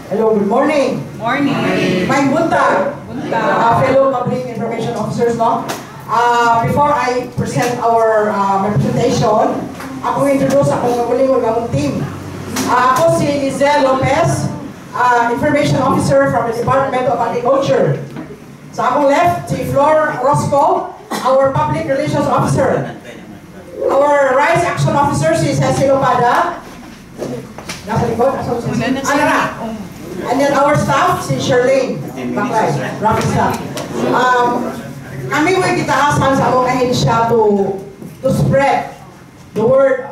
Hello, good morning. Morning. My buntag. Fellow public information officers, no? Before I present my presentation, ako introduce akong maguling team. Ako si Lizel Lopez, Information Officer from the Department of Agriculture. Sa akong left, si Flor Rosco, our Public Relations Officer. Our Rice Action Officer, si Cecil Opada. Nasa likod? Ano na? And then our staff, si Sherlane. Baklay, rock staff. Kami mo gitahasan sa akong ahensya to spread the word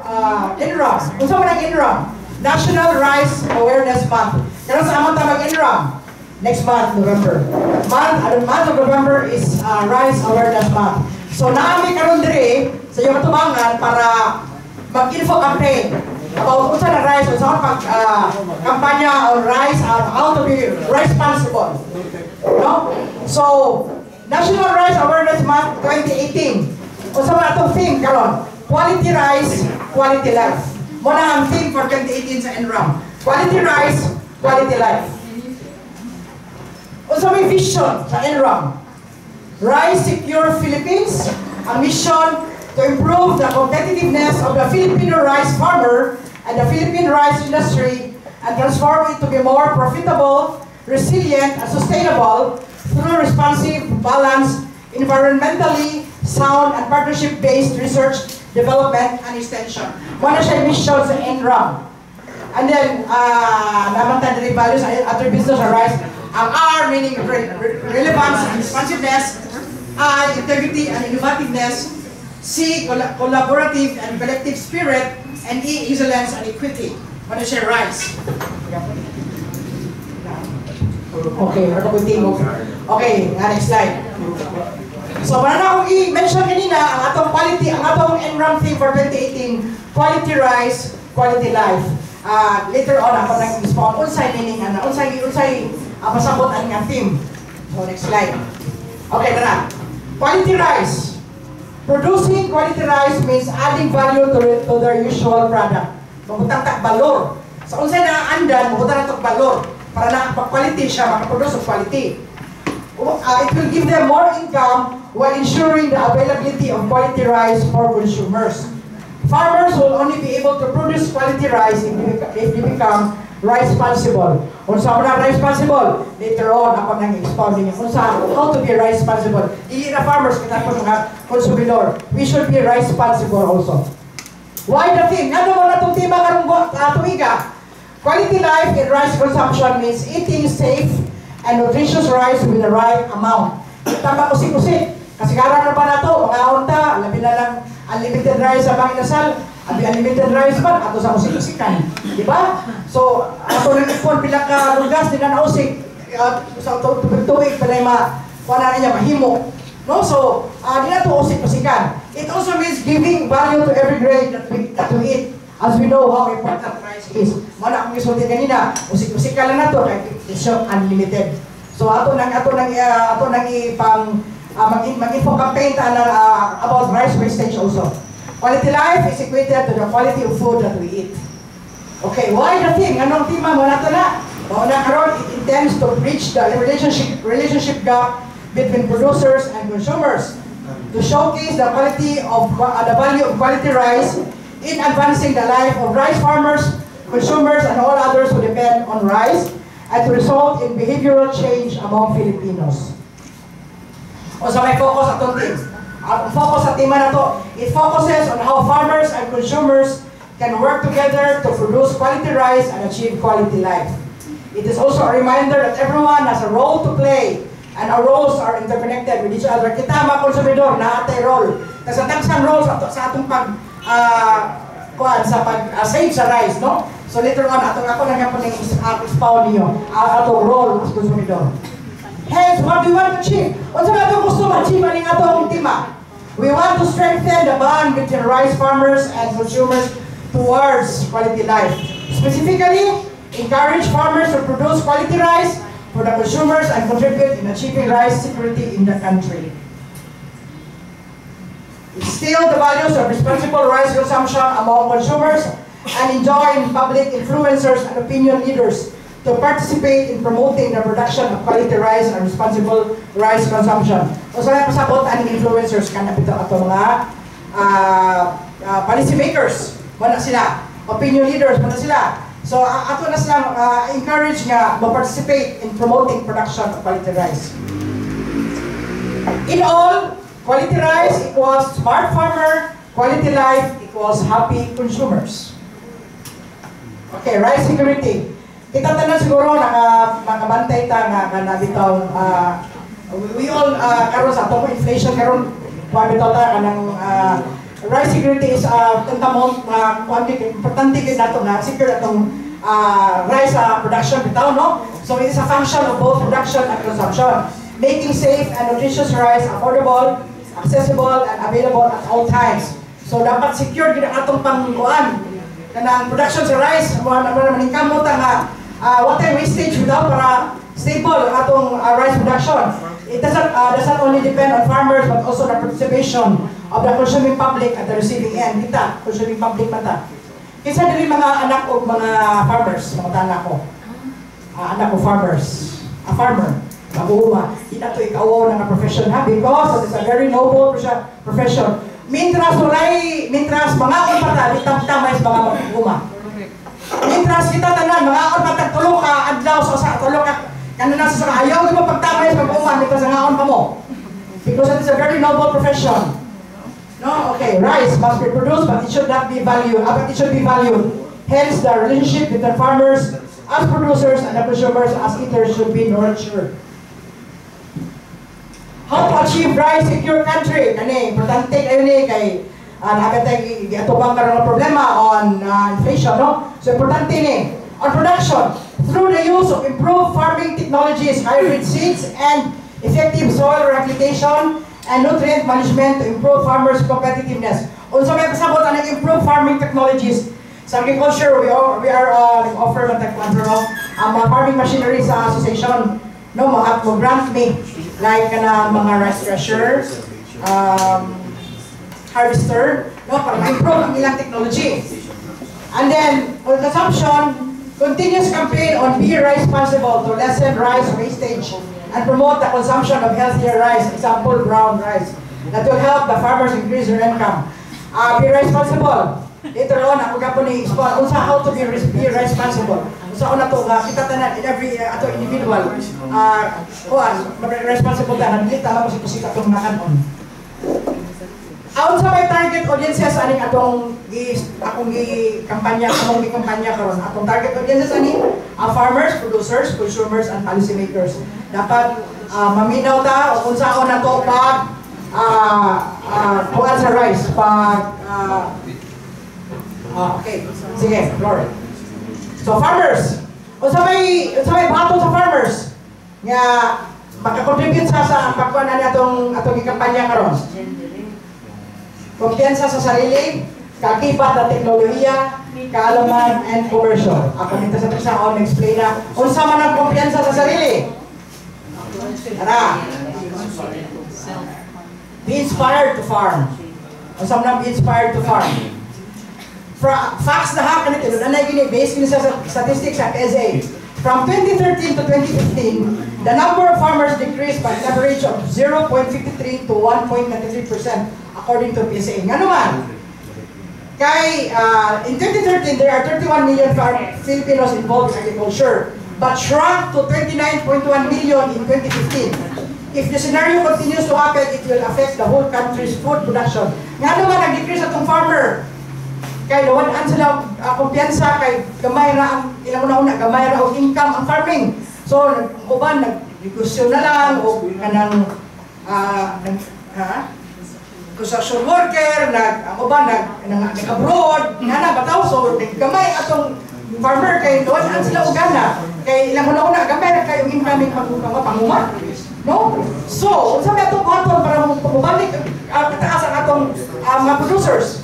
NRAM. Kung saan mo ng NRAM? National Rice Awareness Month. Kaya sa amang tamag NRAM? Next month, November. The month of November is Rice Awareness Month. So naami karon diri sa iyong tubangan para mag-info campaign about unsa na rice, unsa pag kampanya on rice, how to be responsible. No? So National Rice Awareness Month 2018. Unsa man atong theme karon? Quality rice, quality life. Mo na ang theme for 2018 sa NRAM. Quality rice, quality life. Unsa may vision sa NRAM? Rice Secure Philippines, a mission to improve the competitiveness of the Filipino rice farmer and the Philippine rice industry and transform it to be more profitable, resilient, and sustainable through responsive, balanced, environmentally sound, and partnership-based research, development, and extension. One of siya mission sa NRAM. And then, naman tayo rin values, other business or rice. Ang R meaning relevance and responsiveness, I, integrity and innovativeness, C, collaborative and collective spirit, and E, excellence and equity. Ano siya, rice? Okay, okay, next slide. So, para na akong i-mention kanina, ang atong quality, ang atong NRAM theme for 2018, quality rice, quality life. Later on, ako nag-spawn, unsay meaning, unsay pasabot ang nga theme. So, next slide. Okay, tara. Quality rice. Producing quality rice means adding value to their usual product. Mabutang valor. Sa unsay na andan, mabutang na valor. Para na-quality siya, makaproduce of quality. It will give them more income while ensuring the availability of quality rice for consumers. Farmers will only be able to produce quality rice if they become rice-responsible. Kung saan mo na rice-responsible, later on, ako nang expounding kung saan, how to be rice-responsible. Hindi na farmers, kita po mga konsumidor. We should be rice-responsible also. Why the theme? Ano mo na itong tema karong tumiga? Quality life in rice consumption means eating safe and nutritious rice with the right amount. Tama kusik-kusik. Kasikaran na pa na ito, mga unta, labi na lang unlimited rice sa mga inasal. Unlimited rice man, ato sa musik-musikan. Diba? So, ato nang ipon, pila ka lugas, di na nausik. Sa tubig-tubig, pala yung kuha na niya, mahimo. No? So, di na ito usik-musikan. It also means giving value to every grain that we eat. As we know how important rice is. Mana akong isulti kanina, usik-musikan lang na ito, it's unlimited. So, ato nang mag-info campaign about rice wastage also. Quality life is equated to the quality of food that we eat. Okay, why the thing? Anong tema mo na ito na? Mauna karon, it intends to bridge the relationship gap between producers and consumers to showcase the quality of the value of quality rice in advancing the life of rice farmers, consumers, and all others who depend on rice, and to result in behavioral change among Filipinos. O sa may focus atong things. Ang focus sa tema na to, it focuses on how farmers and consumers can work together to produce quality rice and achieve quality life. It is also a reminder that everyone has a role to play and our roles are interconnected with each other. Kita mga konsumidor na atay role. Kasi tagsang roles sa atong save sa rice, no? So later on, ako lang yung expound niyo atong role as konsumidor. Hence, what do we want to achieve? Unsa ba itong gusto ma-achieve ang atong tema? We want to strengthen the bond between rice farmers and consumers towards quality life. Specifically, encourage farmers to produce quality rice for the consumers and contribute in achieving rice security in the country. Instill the values of responsible rice consumption among consumers and enjoin public influencers and opinion leaders to participate in promoting the production of quality rice and responsible rice consumption. So sa pasabot ang influencers kanapito ato mga policy makers, wala sila, opinion leaders, wala sila. So ato na silang encourage nga ma-participate in promoting production of quality rice. In all, quality rice equals smart farmer, quality life equals happy consumers. Okay, rice security. Kita tanan siguro nakabantay ta nga kanabitaw we all karon sa atong inflation karon pabitaw ta kanang rice security is tantamon importante gid nato na secure atong rice production bitaw, no? So it is a function of both production and consumption, making safe and nutritious rice affordable, accessible and available at all times. So dapat secure gid ang atong pangkuan kanang production sa rice mo naman kamot nga what time wastage bitaw para stable atong rice production. It doesn't only depend on farmers but also the participation of the consuming public at the receiving end. Kita, consuming public mata. Kinsa dili mga anak o mga farmers, mga anak ko. Anak ko farmers. A farmer. Mabuhuma. Kita to ikaw ng profession ha because it is a very noble profession. Mintras mga on pata ditang-tamay sa mga mabuhuma. Mintras kita tanan mga on pata tulo ka adlaw sa tulo ka kanana sa ayaw mo pagtamay sa mabuhuma mintras nga on pa mo. Because it is a very noble profession. No, okay, rice must be produced, but it should not be valued. But it should be valued. Hence, the relationship between farmers as producers and the consumers as eaters should be nurtured. How to achieve rice secure country? Kani, importante kayo ni kay nakatay atubang karon ng problema on inflation, no? So importante ni on production through the use of improved farming technologies, hybrid seeds, and effective soil rehabilitation and nutrient management to improve farmers' competitiveness. Also, may pasabot ang improve farming technologies. Sa agriculture, we are offer mga farming machinery sa association. No, grant me like mga rice thresher, harvester, no, para ma-improve ang ilang technology. And then, for consumption, continuous campaign on Be Rice Possible to lessen rice wastage and promote the consumption of healthier rice, example, brown rice, that will help the farmers increase their income. Be responsible. Later on, ako gapon ni explain unsa how to be responsible. Unsa una to kita tanan in every ato individual responsible tanan dili ta mo sita tong nakanon. Unsa may target audiences aning atong akong kampanya karon. Atong target audiences ani farmers, producers, consumers and policymakers. Dapat maminaw ta o unsaon nato pag sa rice okay, sige, Lord. So farmers, unsa may bato sa farmers nga maka-contribute sa pagkuan ani atong kampanya karon. Kumpiyansa sa sarili, kakibat na teknolohiya, kaalaman, and commercial. Ako nito sa pagsaon explain na unsa man ang kumpiyansa sa sarili. Tara. Be inspired to farm. Unsa man be inspired to farm. Facts na ha kanito nanay gini based gini sa statistics sa PSA. From 2013 to 2015, the number of farmers decreased by an average of 0.53 to 1.93% according to PSA. Nga naman, in 2013, there are 31 million Filipinos involved in agriculture, but shrunk to 29.1 million in 2015. If the scenario continues to happen, it will affect the whole country's food production. Nga naman, nag-decrease atong farmer. Kay nawanan sila kumpiyansa kay gamay ra ang ilang una gamay ra og income ang farming. So uban nag-negosyo na lang o kanang construction worker ang uban nag-abroad ngana bataw so gamay atong farmer kay nawanan sila og gana kay ilang una gamay ra kay og income panguma. No? So unsa may atong buhaton para mabalik kataas ang atong mga producers?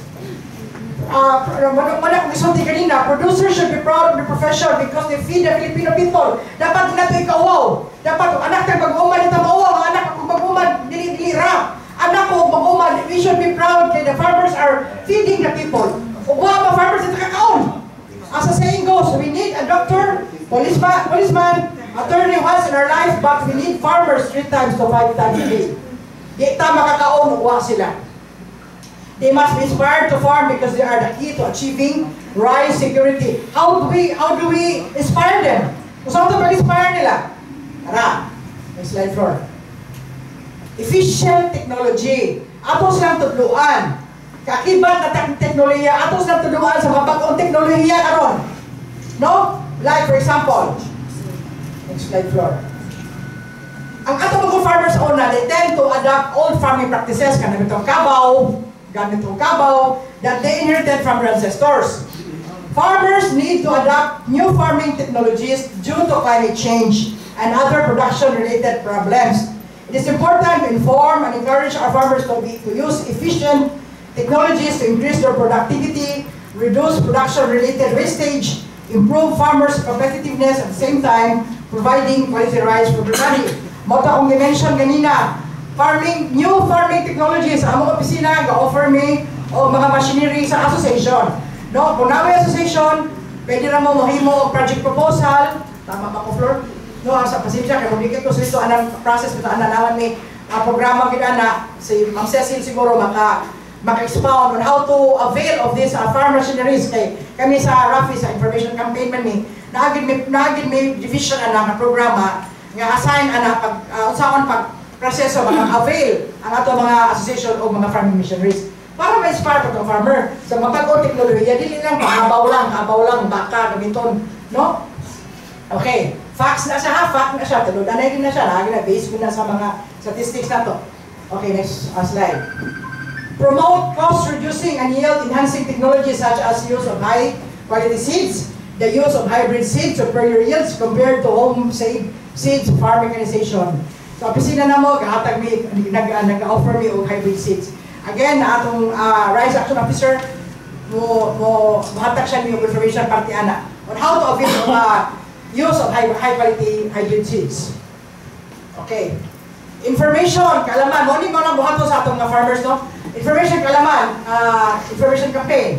Producers should be proud of the profession because they feed the Filipino people. Dapat nato ikawaw. Dapat anak tayo pag-uman ito mauwaw. Anak kung pag-uman, dili ra. Anak ko pag-uman, we should be proud that the farmers are feeding the people. Ugwa mga farmers ito kakaon. As the saying goes, we need a doctor Policeman, attorney once in our life, but we need farmers 3 times to 5 times a day. Di ta makakaon, uwa sila. They must be inspired to farm because they are the key to achieving rice security. How do we inspire them? Kung saan ito pag-inspire nila? Tara, next slide floor. Efficient technology. Ato silang tudluan. Kakibat na teknolohiya, ato silang tudluan sa mga bagong teknolohiya karon. No? Like for example, next slide floor. Ang ato mga farmers una, they tend to adopt old farming practices, ganitong kabaw, that they inherited from their ancestors. Farmers need to adopt new farming technologies due to climate change and other production-related problems. It is important to inform and encourage our farmers to use efficient technologies to increase their productivity, reduce production-related wastage, improve farmers' competitiveness, at the same time, providing quality rice for their money. Mota kong i-mention kanina, new farming technologies, ang mga opisina, ga-offer me o mga machinery sa association. No, kung namin association, pwede na mo mahimo project proposal, tama ba ko, Flor? No, sa pasensya, kaya kung di ko sito, anong process, ito, naman may programa kita na, si Ma'am Cecil siguro maka-expound on how to avail of these farm machineries. Kay kami sa RAFI, sa information campaign man ni, naagid may division na programa, nga assign usaon proseso mag-avail ang ato mga association o mga farming missionaries para ma-inspire pa itong farmer sa mapag-o teknolohiya, dili lang habaw lang, baka, gamiton, no? Okay, facts na siya fact na siya, tulunanay din na siya, lagi na base ko na sa mga statistics na to. Okay, next slide. Promote cost-reducing and yield-enhancing technologies such as use of high-quality seeds, the use of hybrid seeds, superior yields compared to home-saved seeds farm mechanization. So, opisina na mo, nag-offer me og hybrid seeds. Again, na atong Rice Action Officer, mahatag siya niyo information party ana on how to avail of use of high-quality hybrid seeds. Okay. Information, kaalaman. Mo na buhato sa atong mga farmers, no? Information, kaalaman. Information campaign.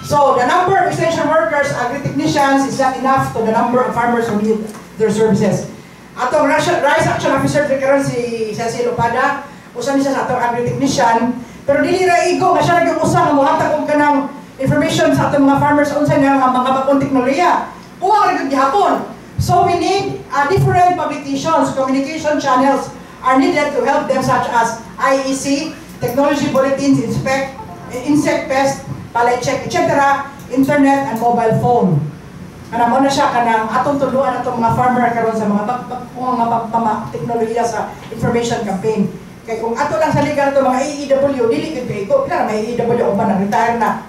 So, the number of extension workers, agri-technicians is not enough to the number of farmers who need their services. Atong Rice Action Officer, karon si Cecil Opada, usan siya sa atong agri-technician, pero dili ra igo nga siya nag-usa nga mohatag og kanang information sa atong mga farmers unsa nga mga bagong teknolohiya. Kuha ra gyud gihapon. So we need different publications, communication channels are needed to help them, such as IEC, technology bulletins, insect pest, palay check, etc., internet and mobile phone. Kana mo na siya kanang atong tuluan atong mga farmer karon sa mga teknolohiya sa information campaign. Kay kung ato lang sa liga nato mga AEW, dili gid kay ko, pila may AEW o man retire na.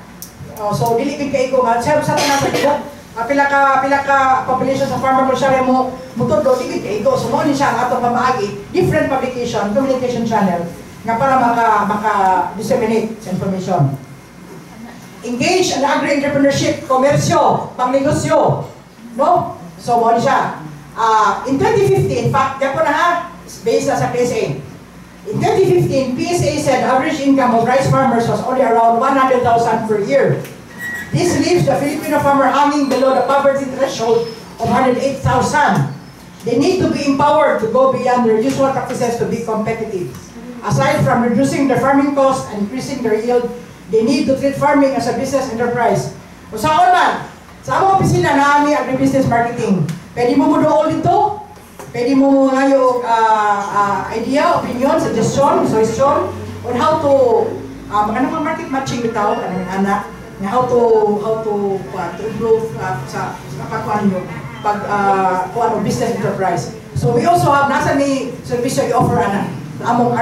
So dili gid kay ko nga sa tanan sa liga. Pila ka population sa farmer ko siya mo mutudlo dili gid kay ko. So mo ni siya ang atong pamaagi, different publication, communication channel nga para maka-disseminate sa information. Engage in agri-entrepreneurship, komersyo, pangnegosyo, no? So, mo siya. In 2015, in fact, diyan po na ha, based na sa PSA. In 2015, PSA said average income of rice farmers was only around 100,000 per year. This leaves the Filipino farmer hanging below the poverty threshold of 108,000. They need to be empowered to go beyond their usual practices to be competitive. Aside from reducing their farming costs and increasing their yield, they need to treat farming as a business enterprise. O saan man, sa among opisina na may agribusiness marketing, pwede mo doon dito, pwede mo ngayon idea, opinion, suggestion on how to market matching bitaw, how to improve sa kapatuan nyo pag business enterprise. So we also have, nasa may service i-offer among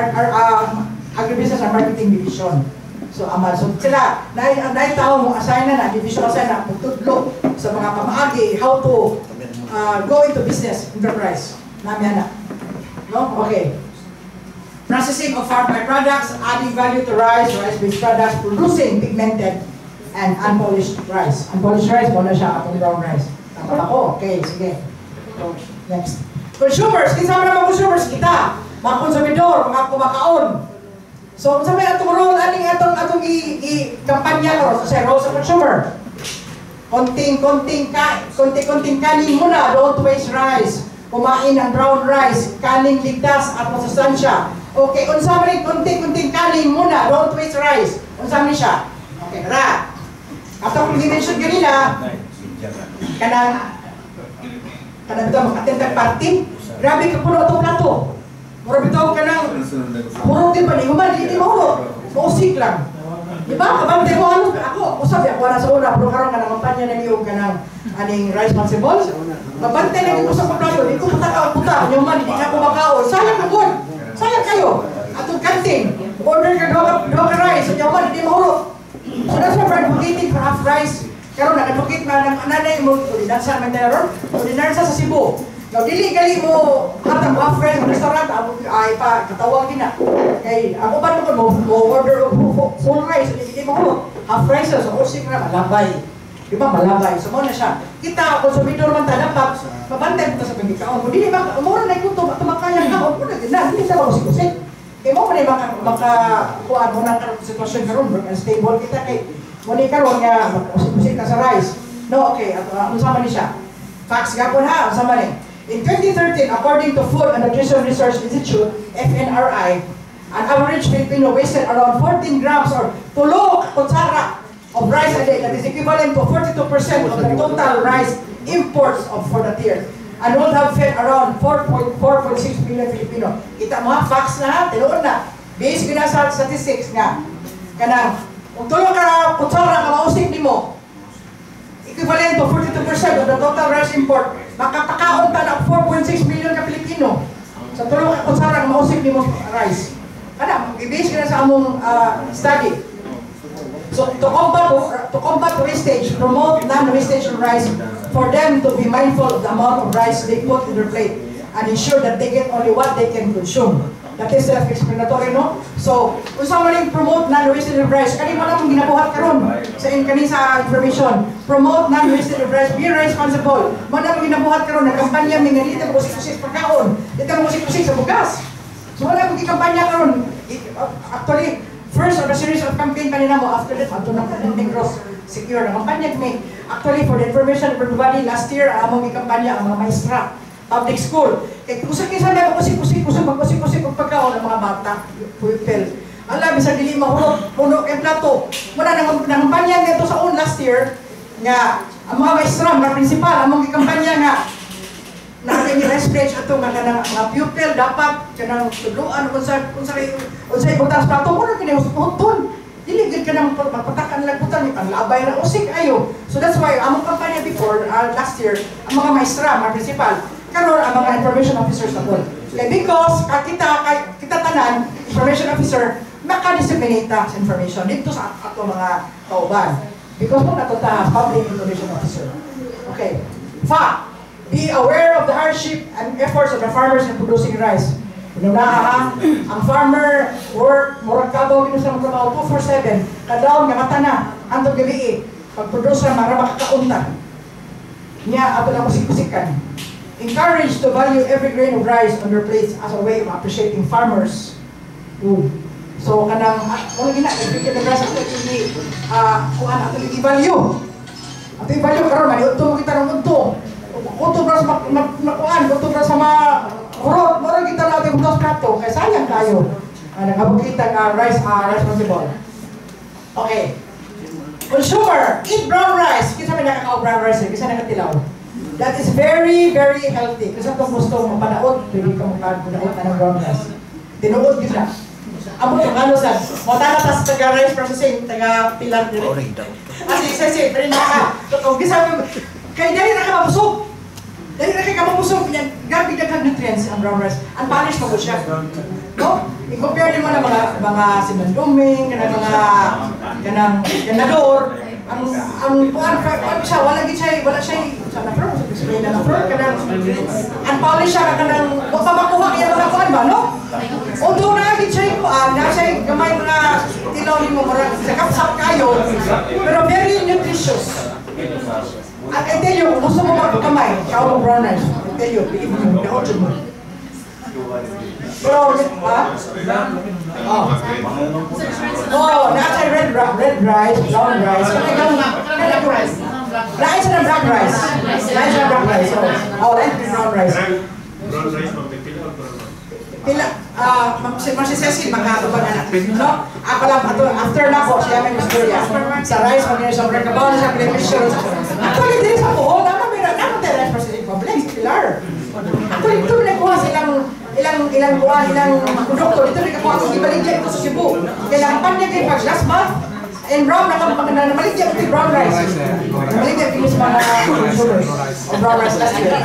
agribusiness and marketing division. So, sila, naitaw mong assign na, division assign na, magtudlo sa mga pamaagi, how to go into business, enterprise. Namin na. No? Okay. Processing of farm byproducts, adding value to rice, rice-based products, producing pigmented and unpolished rice. Unpolished rice, muna siya, atong brown rice. Tama ako? Okay, sige. So, next. Consumers, kinsa man mga consumers, kita, mga konsumidor, mga kumakaon. So, sa may atong role, aning atong i-kampanya karon sa role sa consumer. konting kanin muna, don't waste rice. Kumain ng brown rice, kaning ligtas at masustansya. Okay, unsa man konting kanin muna, don't waste rice. Unsa man siya? Okay, ra. Ato kung dimension ganina, kanang bitaw mag-attend tag party. Grabe ka puno atong plato. Mura bitaw kanang puro din ba ni human di mahurot. Mausik lang. Di ba? Kabante ko ano ako usab ako na sa una pero karon kanang kampanya na niyo kanang aning rice responsible. Mabante na ko sa plato, di ko puta yung man di ka kumakaon. Sayang gud. Sayang kayo. Atong kantin, order ka dog rice, yung man di mahurot. So that's why we're advocating for half rice. Karon nag-advocate na ng nanay mo ordinansa man tayo ordinansa sa Cebu. Now dili gali mo hatag half rice sa restaurant ay pa katawag din na. Kay ako ba mo order full rice hindi mo half rice so usik na malabay. Di ba malabay? So mo na siya. Kita konsumidor man ta dapat mabantay mo sa pagkaon. Kung dili ba umura na ikuto tumakaya ka o pud na dili ta ba usik. Kay mo man maka kuan mo nang sitwasyon karon stable kita kay muli karon nga usik ka sa rice. No, okay. Unsa man ni siya? Facts gapon ha, unsa man ni? In 2013, according to Food and Nutrition Research Institute, FNRI, an average Filipino wasted around 14 grams or 2 kutsara of rice a day. That is equivalent to 42% of the total rice imports for that year. And would have fed around 4.6 million Filipino. Kita mo ha, facts na ha, tinuon na. Based na sa statistics nga. Kanang, kung 2 ka kutsara ka mausik ni mo, equivalent to 42% of the total rice import, makapakaon ta na 4.6 million ka Pilipino. Sa tulo ka kutsara nga mausik ni mo rice. Kada i-base ka na sa among study. So to combat wastage, promote non-wastage rice for them to be mindful of the amount of rice they put in their plate and ensure that they get only what they can consume. That is self-explanatory, no? So, kung saan mo rin promote non-wastage rice, kani mo lang ginabuhat karon sa information. Promote non-wastage rice, be responsible. Mo na ginabuhat karon na kampanya mi nga dito mo kusik pagkaon, dito mo kusik sa bugas. So wala mo kampanya karon. Actually, first of a series of campaign kanina mo after that ato na ending gross secure na kampanya mi. Actually, for the information of everybody, last year among kampanya ang mga maestra public school. Kaya kusik na kusik og pagkaon ng mga bata, pupil. Ala bisan dili mahurot puno kay plato. Muna nang kampanya nito sa last year nga ang mga maestra, mga principal among kampanya nga na ni respect ato nga mga pupil dapat kanang tudloan unsa ibutang plato mo na kini huton. Dili gid kanang magpatakan lang putan ang labay ra usik ayo. So that's why among kampanya before last year ang mga maestra, mga principal karon ang mga information officers na doon. Kaya because kita tanan, information officer, maka-disseminate sa information dito sa ato mga kauban. Because mo natuta public information officer. Okay. Fact, be aware of the hardship and efforts of the farmers in producing rice. Pinuna ang farmer work, murag kabaw dito sa mga trabaho 247, kadaon nga mata na, antong gabi pag-produce na mara makakaunta. Niya, ato na musik-musikan. Encourage to value every grain of rice on your plates as a way of appreciating farmers' food. So kanang wala gina bigyan ng rice ato kuan ato i-value. Ato i-value karon man uto mo kita ng unto. Uto bras makuan, uto bras sa mga kurot, mura kita natin utos plato kay sayang kayo. Nagabot kita ng rice responsible. Okay. Consumer, eat brown rice. Kinsa may nakakaw brown rice, kinsa nakatilaw. That is very, very healthy. Kasi kung gusto mo panaod, pwede ka panaod na ng brown rice. Tinuod yun na. Amo yung ano sa, matanatas taga-rice processing, taga-pilar nila. Kasi isa-isa, pero naka, kung gisa mo, kaya dali na ka mabusog. Dali na ka mabusog, gabi daghang nutrients ang brown rice. Unpolished pa po siya. No? I-compare mo na mga simanduming, kanang ganador, ang kuan siya wala sa na-pro display na na-pro kanang unpolished siya kanang wa pa makuha kaya mga kuan ba no? Although na gid siya kuan na siya gamay mga tilaw nimo mura sa kapsat kayo pero very nutritious. I tell you, gusto mo magkamay, kao mo brown rice. I tell you, believe me, naotod mo. Pero, nasa red rice, brown rice, black rice. Oh, like brown rice. Brown rice magpipila o brown rice? Pila, Cecil, magkakabang anak. No? Ako lang, after na ko, siya may masturya. Sa rice, mag-inir sa breakabaw na sa beneficial. Actually, din sa Bohol, naman tayo rice processing complex, Pilar. Actually, ito nagkuha sa ilang produkto. Ito nagkuha sa ibaligyan ito sa Cebu. Kailangan pa niya kayo pag last month, NRAM na maligyan ito brown rice. Maligyan ito sa mga consumers of brown rice last year.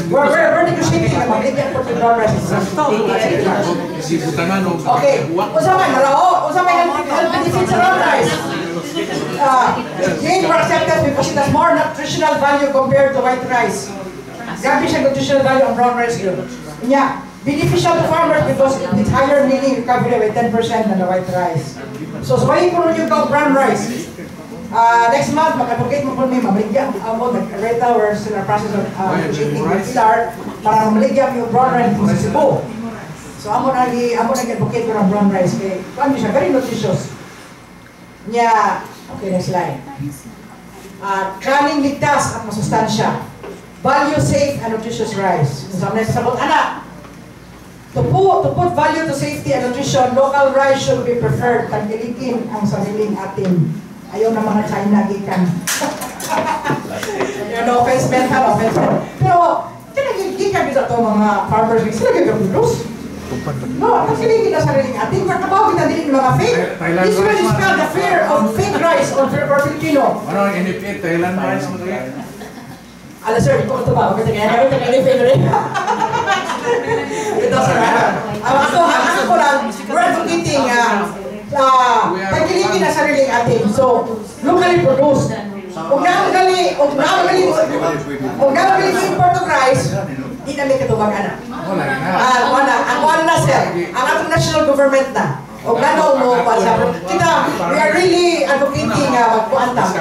We're negotiating na maligyan ito sa brown rice. Okay, usamay narao, usamay health benefits sa brown rice. Gain for acceptance because it has more nutritional value compared to white rice. Grabe siya nutritional value ang brown rice yun. Yeah, beneficial to farmers because it's higher milling recovery by 10% than the white rice. So, sabayin ko rin yung brown rice. Next month, mag-advocate mo po may maligyan mo, right now, we're still in the process of negotiating with Pilar para maligyan yung brown rice sa Cebu. So, amo nag-advocate ko ng brown rice kay paano siya, very nutritious. Yeah, okay, next slide. Kaning ligtas at masustansya. Value safe and nutritious rice. Kung saan nagsasabot, anak, to put value to safety and nutrition, local rice should be preferred. Tagilikin ang sariling atin. Ayaw na mga China gikan. No offense meant, no offense meant. Pero, tinagigikan dito ito mga farmers, sila gagawin. No, tagilikin ang sariling atin. Magkabaw kita din yung mga fake. This one is called the fear of fake rice or Filipino. Ano ang NFA? Thailand rice mo kaya? Ala sir, ito ba? Huwag ito kaya rin. Ito sir, ako lang, we're advocating tagilikin na sariling atin. So, locally produced. Huwag na magaling import of rice, di namin katubang anak. Wala na sir, ang atong national government na. O gano'n mo pa sa kita, we are really advocating magpuanta.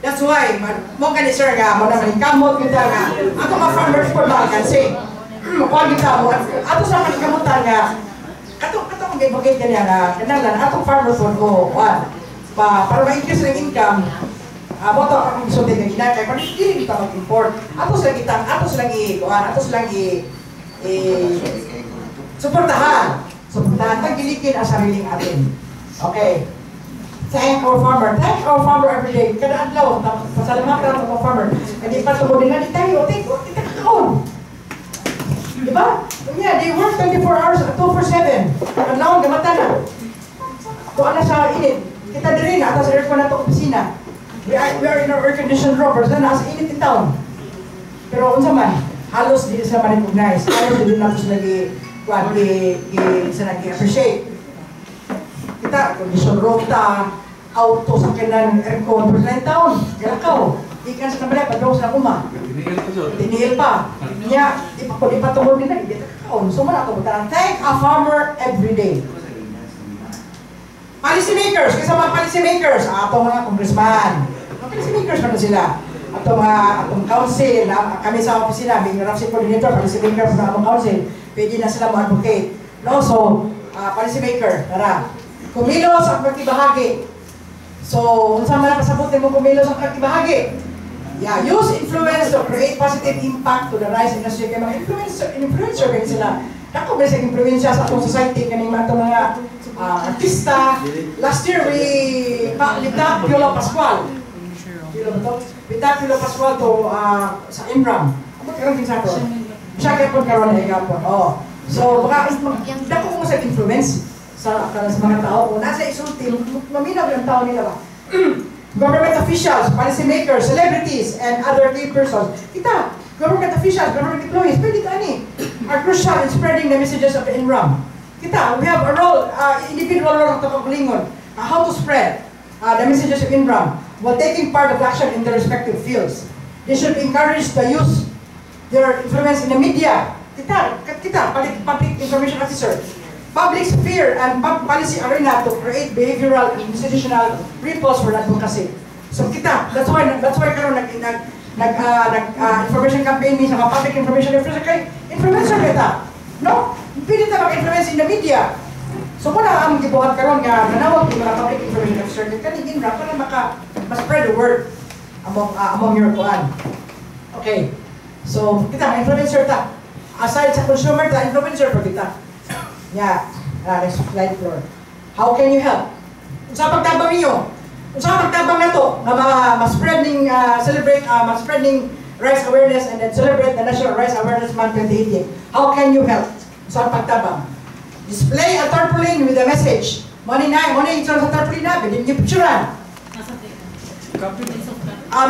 That's why, mo ka ni sir nga, mo naman ikamot kita nga, ato mga farmers po ba kasi, makuha kita mo, ato sa manikamutan nga, ato ang advocate niya nga, kanalan, atong farmers po, para ma-increase ng income, mo ito ang isulti ng ginagay, pero hindi kita mag-import. Ato silang suportahan. Tagilikin ang sariling atin. Okay. Thank our farmer every day. Kada adlaw, pasalamat ka ng mga farmer. Hindi pa tumulin na, di tayo, kakaon. Diba? Yeah, they work 24 hours, 2/7. Adlaw, gamata na. Tuwa na sa init. Kita din rin, atas aircon na ito opisina. We are in our air-conditioned room, pero nasa init in town. Pero unsa man, halos di sila ma-recognize. Halos di na sila nag-appreciate. Kita, condition room ta, auto sa kailan aircon, pero na in town, galakaw. Ikan sa nabalay, padrong sa kuma. Tinihil pa. Niya, ipatungol din na, hindi kakaon. So man ako, thank a farmer every day. Policy makers, kasi mga policy makers, atong mga congressman, policy makers na sila. Atong council, kami sa opisina, being RAFC coordinator, policy maker sa atong council, pwede na sila mag-advocate. No? So, policy maker, tara. Kumilos ang pagkibahagi. So, unsa man kasabutin mo kumilos ang pagkibahagi? Yeah, use influence to create positive impact to the rice industry. Kaya mga influencer kayo sila. Ako ba sa influensya sa atong society, kaning mga artista. Last year, Lita Piola Pascual. Lita Piola Pascual to sa NRAM. Ano karang kinsa ko? Siya kaya po karoon na higapon. So, baka dako mo sa influence sa mga tao. Kung nasa isulti, maminaw yung tao nila ba? Government officials, policy makers, celebrities, and other key persons. Kita, government officials, government employees, pwede ani, are crucial in spreading the messages of the NRAM. Kita, we have a role, individual role ng Tagapaglingon, how to spread the messages of NRAM while taking part of action in their respective fields. They should encourage the use their influence in the media. Kita, public information officer, public sphere and policy arena to create behavioral and institutional ripples for advocacy. So kita, that's why karon information campaign sa mga public information officer kay influencer kita. No? Pwede ta mag-influence in the media. So muna ang gibuhat karon nga nanawag yung mga public information officer kanigin ra para maka-spread the word. among your kuan. Okay. So, kita, influencer ta. Aside sa consumer ta, influencer pa kita. Yeah. Next slide floor. How can you help? Unsa pagtabang niyo? Unsa pagtabang nato nga ma-spread ning celebrate ma-spread ning rice awareness and then celebrate the National Rice Awareness Month 2018. How can you help? Unsa pagtabang? Display a tarpaulin with a message. Money sa tarpaulin na, pwede niyo picturean.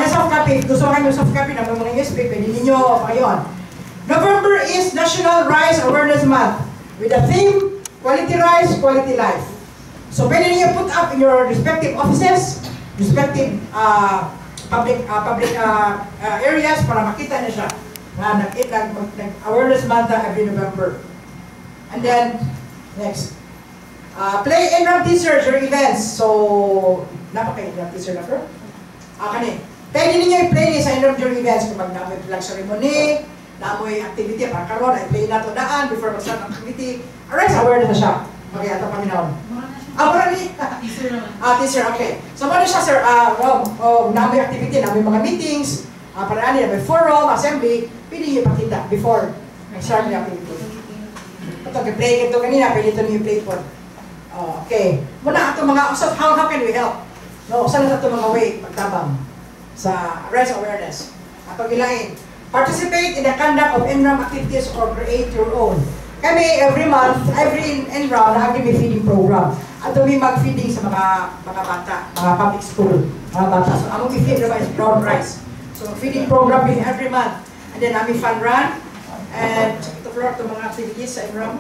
Soft copy. Gusto kayo ng soft copy ng mga USB, pwede ninyo ngayon. November is National Rice Awareness Month with the theme, Quality Rice, Quality Life. So pwede niyo put up in your respective offices, respective public areas para makita niyo siya na nag-awareness month every November. And then, next. Play NRAM teasers or events. So, napaka-NRAM teaser na bro? Kani. Pwede ninyo i-play sa NRAM during events kapag namoy flag ceremony, namoy activity, para karoon, i-play na ito daan before mag-start ang activity. Rice awareness na siya. Okay, ito paminaw. Marami. Teaser, okay. So, ano siya, sir? Namoy activity, namoy mga meetings, para namin, may forum, assembly, pwede nyo ipakita before mag-start yung activity. Ito, i-play ito kanina, pwede ito nyo i-play po. Okay. Muna, ito mga, so how can we help? No, saan na ito mga way, pagtabang sa rice awareness? Pag-ilain. Participate in the conduct of NRAM activities or create your own. Kami, every month, every NRAM, nag-give feeding program. At may mag-feeding sa mga bata, mga public school, mga bata. So, among i-feed naman is brown rice. So, feeding program every month. And then, aming fun run. And ito for mga activities sa NRAM.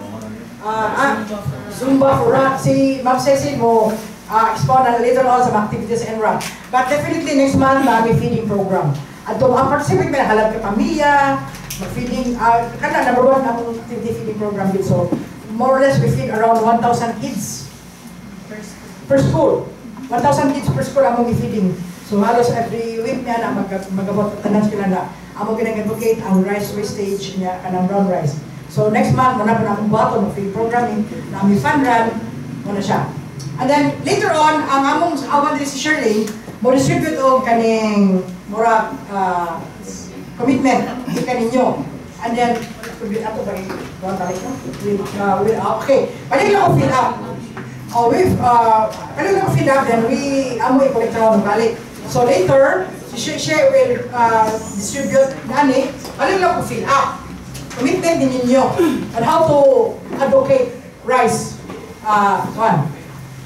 Zumba for si Ma'am Cecil mo expound na later on sa activities sa NRAM. But definitely next month, may feeding program. At kung participate may halap ka pamilya, mag-feeding, kana number 1 ang activity feeding program din. So, more or less we feed around 1,000 kids per school. 1,000 kids per school among i-feeding. So, halos every week niya na mag-abot tanan sila na among pinag-advocate ang rice wastage niya, kanang brown rice. So, next month, muna pa namin bato ng free programming, namin fun run, muna siya. And then, later on, ang among awan din si Shirley, mo distribute o kaning mura commitment ika ninyo. And then, ato ba yung balik na? Okay. Balik lang ko fill up. Balik lang ko fill up, then amo i-collect na ako balik. So later, she will distribute gani, balik lang ko fill up. Commitment din ninyo on how to advocate rice.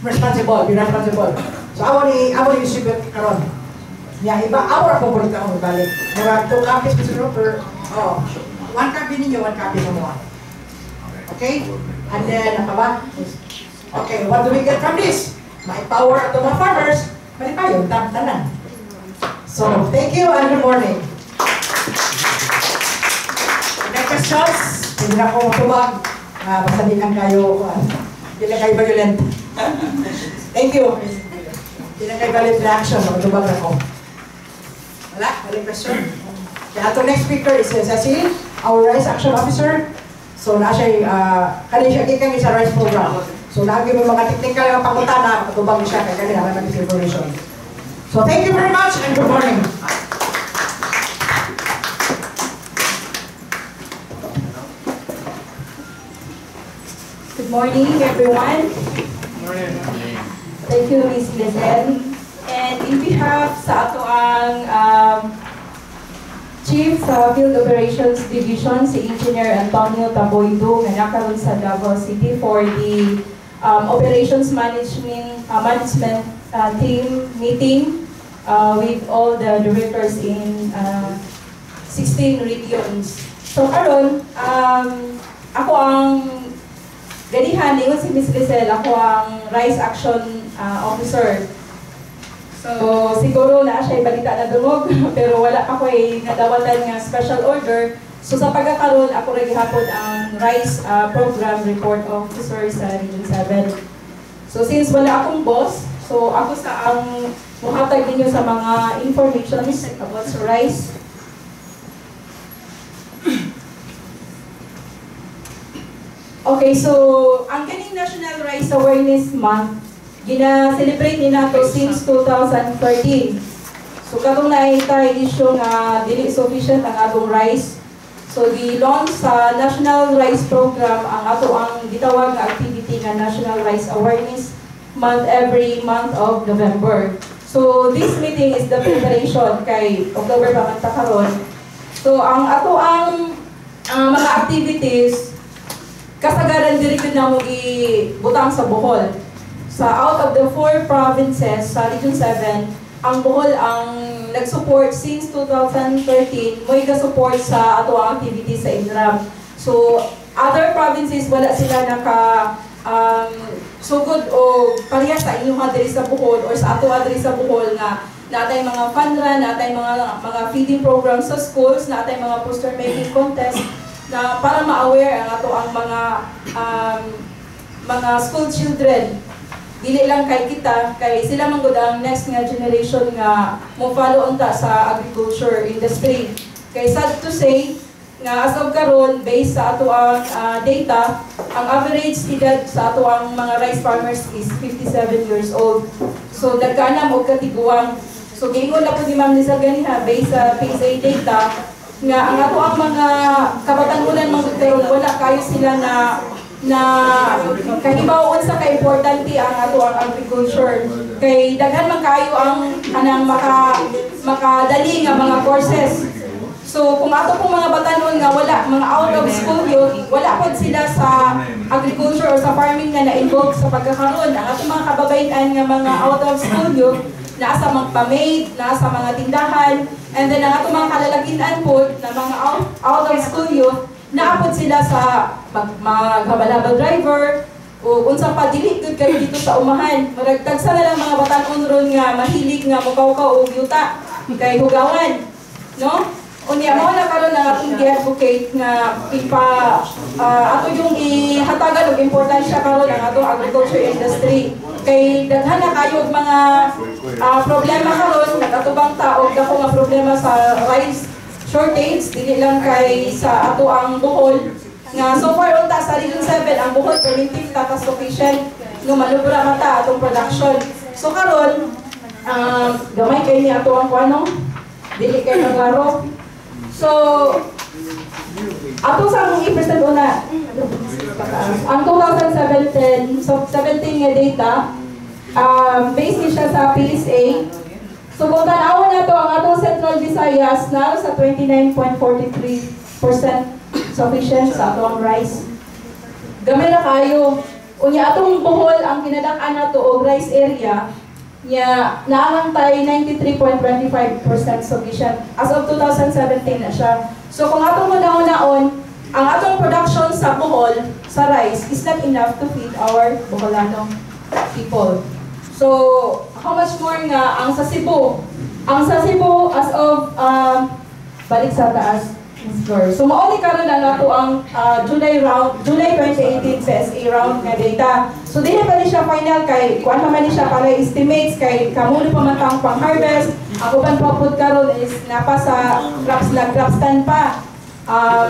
Responsible, be responsible. So, amo ni distribute karon. Yeah, iba, amo ra paborito akong balik. Mga 2 copies gusto per, 1 copy ninyo, 1 copy sa mga. Okay? And then, apa ba? Okay, what do we get from this? May power at mga farmers, malipayon, tanan. So, thank you and good morning. May questions? Hindi na ako matubag. Basta di lang kayo, di lang kayo violent. Thank you. Di lang kayo violent reaction, matubag na ako. Wala? Walang question? Kaya itong next speaker is Cecil, our Rice Action Officer. So, na siya, kanina siya kikang sa rice program. So, naging mo mga technical ng pangutana, matubag siya, kaya kanina naman this information. So, thank you very much and good morning. Good morning, everyone. Morning. Thank you, Ms. Lizelle. And in behalf sa ato ang Chief sa Field Operations Division, si Engineer Antonio Taboydo, na nakaroon sa Davao City for the Operations Management Team meeting with all the directors in 16 regions. So karon, ako ang ganihan, ingon si Ms. Lizelle, ako ang Rice Action Officer. So, siguro na siya balita na dumog, pero wala pa ko nadawatan nga special order. So, sa pagkakaroon, ako rin hapon ang Rice Program Report Officer sa Region 7. So, since wala akong boss, so ako sa ang muhatag ninyo sa mga informations about sa rice. Okay, so, ang kaning National Rice Awareness Month, gina-celebrate nila to since 2013. So katong naitay issue nga dili sufficient ang atong rice. So gi-launch sa National Rice Program ang ato ang gitawag nga activity nga National Rice Awareness Month every month of November. So this meeting is the preparation kay October pa man ta karon. So ang ato ang mga activities kasagaran diri gid namo ibutang sa Bohol. Sa out of the 4 provinces sa Region 7, ang Bohol ang nag-support since 2013 mo iga-support sa ato ang activities sa NRAM. So other provinces wala sila naka sugod o pareha sa inyo diri sa Bohol or sa ato diri sa Bohol nga natay mga fun run, natay mga feeding programs sa schools, natay mga poster making contest na para ma-aware ang ato ang mga school children. Dili lang kay kita, kay sila man gud ang next nga generation nga mo follow unta sa agriculture industry. Kay sad to say nga as of karon based sa ato ang data, ang average edad sa ato ang mga rice farmers is 57 years old. So dagkana mo katiguang. So giingon na po ni Ma'am Lisa ganiha based sa PSA data nga ang ato ang mga kabatanunan mga karon wala kayo sila na kahibawon sa ka-importante ang ato ang agriculture. Kay daghan man kayo ang kanang makadali nga mga courses. So kung ato pong mga batanon nga wala, mga out of school youth, wala pod sila sa agriculture or sa farming nga na-involve sa pagkakaroon. Ang ato mga kababayan nga mga out of school youth, nasa mga pamaid, nasa mga tindahan, and then ang ato mga kalalakihan pod na mga out of school youth, naapod sila sa maghabalabal driver, o unsa pa dili gud kayo dito sa umahan. Maragtagsa na lang mga batanon ron nga mahilig nga mukaw-kaw og yuta kay hugawan, no? Unya mo na karon ang atong gi-advocate nga ato yung ihatagan og importansya karon ang atong agriculture industry. Kay daghan na kayo mga problema karon nagatubang ta og dako nga problema sa rice shortage dili lang kay sa ato ang Bohol nga so far unta sa Region 7 ang Bohol permitting ta sufficient no malubra mata atong production. So karon gamay kay ni ato ang kuano dili kay klaro. So, ato sa mong i-present una, ang 2017, so 17 nga data, based siya sa PSA. So, kung tanawan na to, ang atong Central Visayas na sa 29.43% sufficient sa atong rice. Gamay na kayo. Unya atong Bohol, ang kinadak-an na to o rice area, niya naamantay 93.25% sufficient. As of 2017 na siya. So kung atong una-unaon, ang atong production sa Bohol, sa rice, is not enough to feed our Boholano people. So, how much more nga ang sa Cebu? Ang sa Cebu, as of, balik sa taas, so mauli karon ang ato ang July 2018 PSA round nga data. So dili pa ni siya final kay kuan pa man ni siya para estimates kay kamulo pa man tang pang-harvest. Ako ban pa pud karon is napa sa crop stand pa.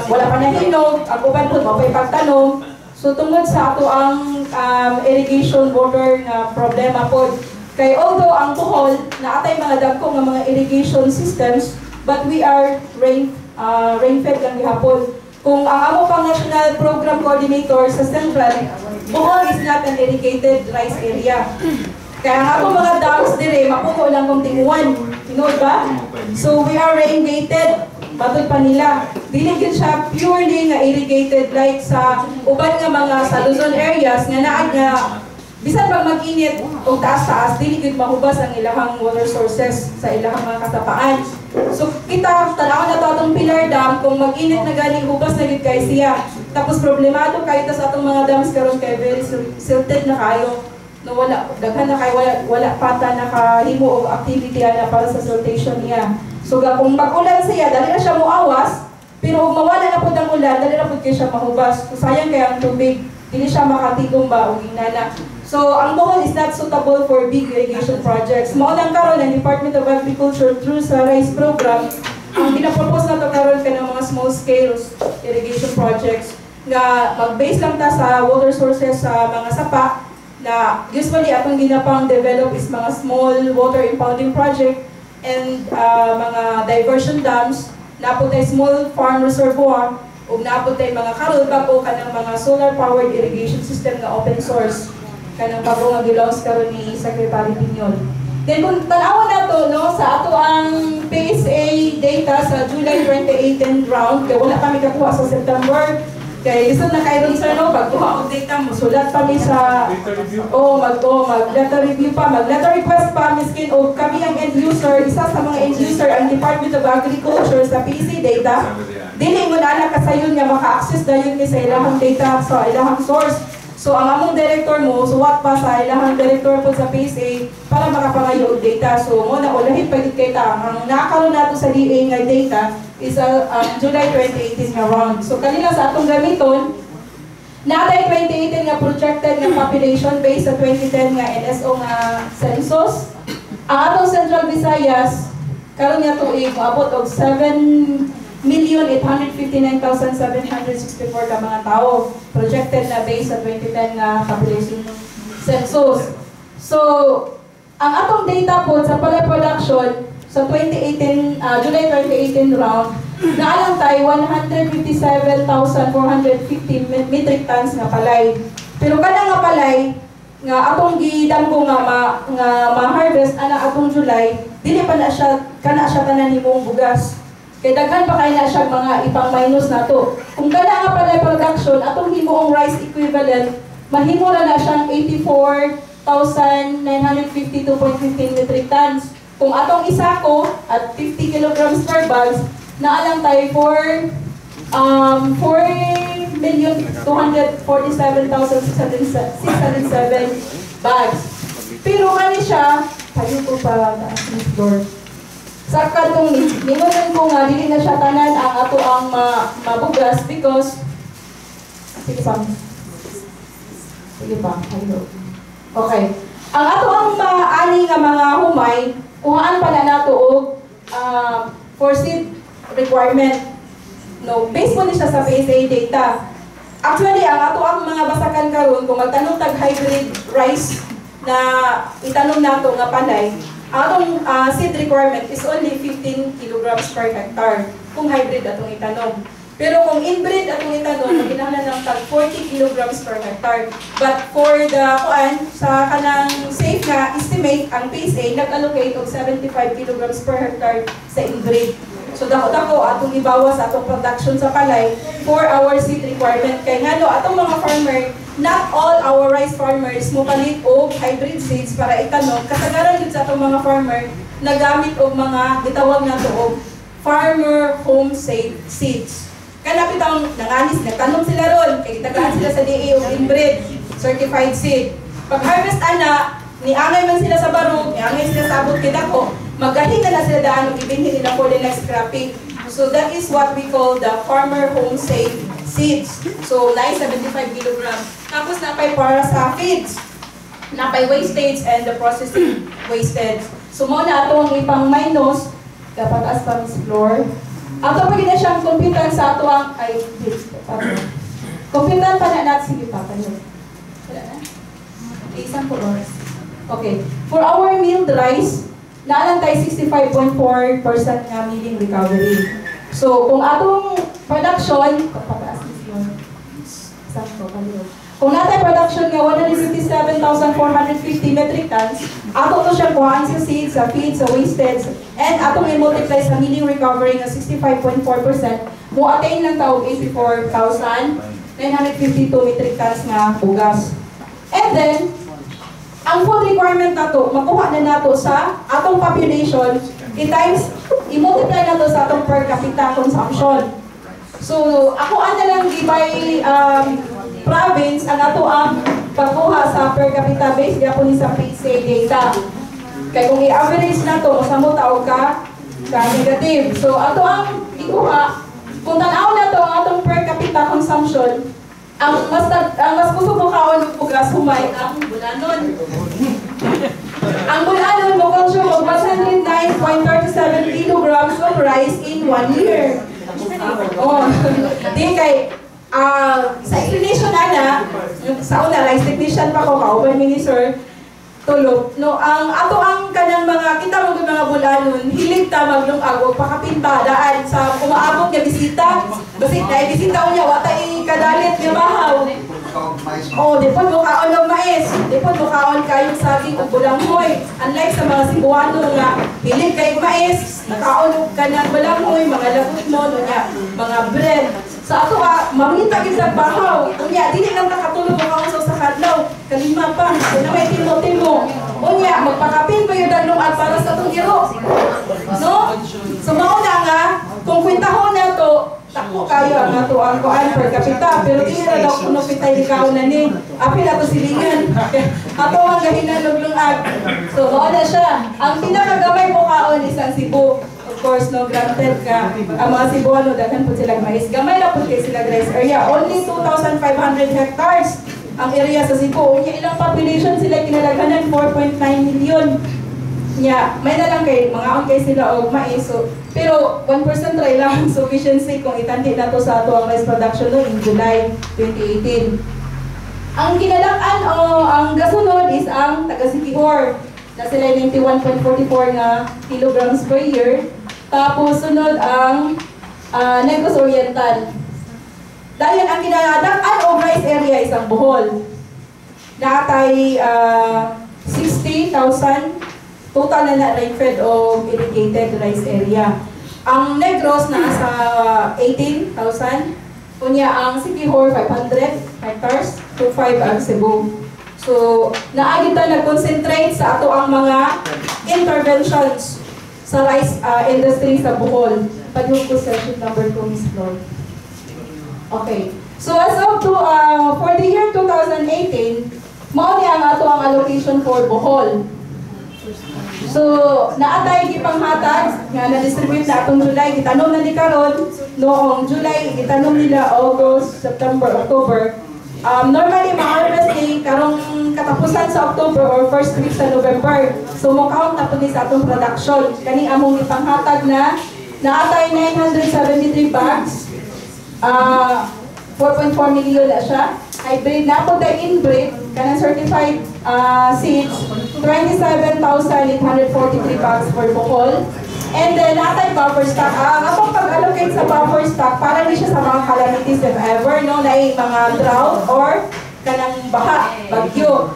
Wala pa na hinog, ako ban pud mapay pagtanom. So tungod sa ato ang irrigation water nga problema pod. Kay although ang Bohol naatay mga dagko nga mga irrigation systems, but we are rain-fed lang gihapon. Kung ang amo pang national program coordinator sa Central, Bohol is not an irrigated rice area. Kaya ang ato mga dams dire, mapuko lang kung tinguan. Tinood ba? So we are rain-gated. Batod pa nila. Dili gyud siya purely nga irrigated like sa uban nga mga sa Luzon areas nga naa nga bisan pag mag-init o taas-taas, dili gyud mahubas ang ilahang water sources sa ilahang mga kasapaan. So kita tanaw na to atong Pilar Dam kung mag-init na galing hubas na gyud kay siya. Tapos problemado kay ta sa atong mga dams karon kay very silted na kayo. No wala daghan na kay wala pata nakahimo og activity ana para sa siltation niya. So kung mag-ulan siya, dali na siya moawas, pero kung mawala na pud ang ulan, dali na pud kay siya mahubas. So sayang kay ang tubig, dili siya makatigom ba og inana. So, ang Bohol is not suitable for big irrigation projects. Mao lang karon ang Department of Agriculture through sa rice program, ang pinapropose na to karon ka ng mga small scale irrigation projects nga mag-base lang ta sa water sources sa mga sapa na usually atong ginapang develop is mga small water impounding project and mga diversion dams, naputay small farm reservoir, ug naputay mga karon bago kanang mga solar powered irrigation system nga open source kanang bago nga gilaunch karon ni Secretary Piñol. Then kung tanawan nato no sa ato ang PSA data sa July 2018 round, kay wala kami kakuha sa September. Kay lisod na kayo sir no, pagkuha og data mo sulat kami sa mag data review pa, mag letter request pa miskin og kami ang end user, isa sa mga end user ang Department of Agriculture sa PSA data. Dili mo na anak kasayon nga maka-access dayon ni sa ilahang data sa ilahang source. So ang among director mo suwat pa sa ilahang director po sa PSA para makapangayo og data. So mo na ulahin pagit kay ta ang nakakaroon nato sa DA nga data is July 2018 nga round. So kanina sa atong gamiton natay 2018 nga projected nga population based sa 2010 nga NSO nga census. Ang atong Central Visayas karon nga tuig moabot og 7,859,764 ka mga tao projected na based sa 2010 nga population census. So ang atong data po sa palay production sa 2018 July 2018 round naalang tayo 157,450 metric tons nga palay. Pero kada nga palay nga atong gidamgo nga ma-harvest ana atong July dili pa na siya tanan himong bugas. Kay daghan pa kay na siya mga ipang minus nato. Kung kada nga palay production atong himuong rice equivalent mahimo na siyang 84,952.15 metric tons. Kung atong isako at 50 kilograms per bags naalang tayo for 4,247,607 bags. Pero kani siya tayo po pa na floor. Sa katong ningunan ko nga dili na siya tanan ang ato ang mabugas because sige pa. Hello. Okay. Ang ato ang ani nga mga humay kuhaan pa na nato og for seed requirement. No, based po ni siya sa PSA data. Actually, ang ato ang mga basakan karon kung magtanong tag hybrid rice na itanong nato nga panay, atong seed requirement is only 15 kilograms per hectare kung hybrid atong itanong. Pero kung inbreed atong itanong, maginahanglan ng tag 40 kilograms per hectare. But for the sa kanang safe nga estimate, ang PSA nag-allocate og 75 kilograms per hectare sa inbreed. So dako-dako atong ibawas atong production sa palay for our seed requirement. Kay ngano atong mga farmer, not all our rice farmers mo palit og hybrid seeds para itanom. Kasagaran yun sa atong mga farmer nagamit og mga gitawag nato og farmer home seeds. Kalapit ang nanganis, nagtanom sila ron, kay gitagaan sila sa DA og inbred, certified seed. Pag harvest ana, niangay man sila sa barog, niangay sila sa abot kidako, maggahinga na sila daan og ibinhin nila for the next cropping. So that is what we call the farmer home safe seeds. So 975 kg. Tapos napay para sa feeds, napay wastage and the processing wastage. So mo na ato ang ipang minus kapag as pa floor. Ato pag na siyang computer sa ato ang computer pa na natin sige pa kayo. Wala na. Isang po oras. Okay. For our milled rice, naalang tayo 65.4% nga milling recovery. So, kung atong production, pataas yun. Isang po kayo. Kung natay production nga 157,450 metric tons, atong to siya kuhaan sa seeds, sa feed, sa wastage, and atong i-multiply sa milling recovery nga 65.4%, mo attain lang taog 84,952 metric tons nga bugas. And then, ang food requirement nato, makuha na nato sa atong population, i-multiply nato sa atong per capita consumption. So, ako na lang gibay province ang ato ang pagkuha sa per capita base gapon sa PSA data. Kay kung i-average na to, masamo taog ka negative. So ato ang ikuha, kung tanaw na to ang atong per capita consumption, ang mas gusto mo kaon og bugas humay ang bulanon. Ang bulanon mo consume og 109.37 kilograms of rice in 1 year. Di kay sa explanation ana, sa una rice technician pa ko kauban ni Sir tulog. No, ang ato ang kanang mga kita mo mga nun, hilig ta maglungag o pakapinba daan sa umaabot nga bisita. Basig na bisita niya, wata kadalit nga bahaw. Di po mukhaon ng mais, di po mukhaon kayong saging o bulanghoy. Unlike sa mga Cebuano nga, hilig kayong mais, nakaon ka ng bulanghoy, mga lagot mo, mga bread. Sa ato mamita gyud sa bahaw. Unya dili lang nakatulog ang sa kadlaw. Kalima pa, na may timo-timo. Unya magpakapin pa yun at para sa atong giro. No? So mao na nga kung kwentahon na to, takpo kayo ang ato ang kuan per capita, pero dili ra daw kuno pitay likaw na ni. Apil ato silingan. Ato ang gahinalog-lungag. So mao na siya. Ang pinakagamay mo kaon isang Cebu. Of course, no, granted ka, ang mga Cebuano, daghan po silang mais. Gamay na po kayo sila rice area. Only 2,500 hectares ang area sa Cebu. Ilang population sila kinalaghanan? 4.9 million. May na lang kayo, mga kayo sila o mais. So, pero 1% try lang sufficiency kung itandi na to sa ato ang rice production no, in July 2018. Ang kinalakan o ang gasunod is ang taga-Sikihor na sila 91.44 na kilograms per year. Tapos sunod ang Negros Oriental. Dahil ang kinalakan o rice area isang Bohol. Nakatay 60,000 total na rainfed o irrigated rice area. Ang Negros nasa 18,000. Kunya ang Sikihor 500 hectares to 5 ang Cebu. So, naagit tayo nag-concentrate sa ato ang mga interventions sa rice industry sa Bohol. Pag-yung po session number 2, Ms. Floyd. Okay. So, as of for the year 2018, mao ni ang ato ang allocation for Bohol. So, naatay gipanghatag nga na-distribute na atong July, gitanom na ni karon noong July, gitanom nila August, September, October. Normally, ma-harvest ni karong katapusan sa October or first week sa November. So, mo-count na po sa atong production. Kani among ipanghatag na naatay 973 bags. 4.4 million na siya. Hybrid na po tayo inbreed. Kanang certified seeds, 27,843 bags for Bohol. And then, natin buffer stock. Kapag pag-allocate sa buffer stock, para hindi siya sa mga calamities if ever, no, na mga drought or kanang baha, bagyo.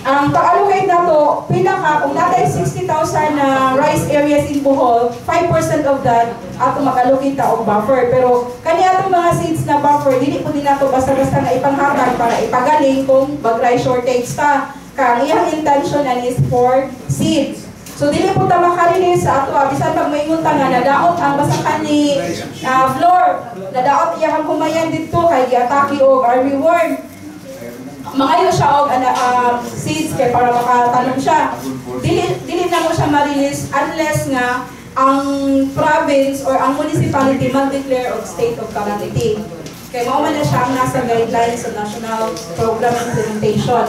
Ang pag-allocate na to, kung natin 60,000 na rice areas in Bohol, 5% of that, ato mag-allocate ta og buffer. Pero, kanya itong mga seeds na buffer, hindi po din nato basta-basta na ipanghatag para ipagaling kung bag-rice shortage ta. Kang iyang intention is for seeds. So, dili po ta makarilis sa ato, bisan pag may ngunta nga, nadaot ang basakan ni floor, nadaot iyang kumayan dito, kay giatake o armyworm. Mangayo siya og seeds kay para makatanong siya. Dili na mo siya marilis unless nga ang province or ang municipality mag-declare of state of calamity. Kay mao man na siya ang nasa guidelines sa National Program Implementation.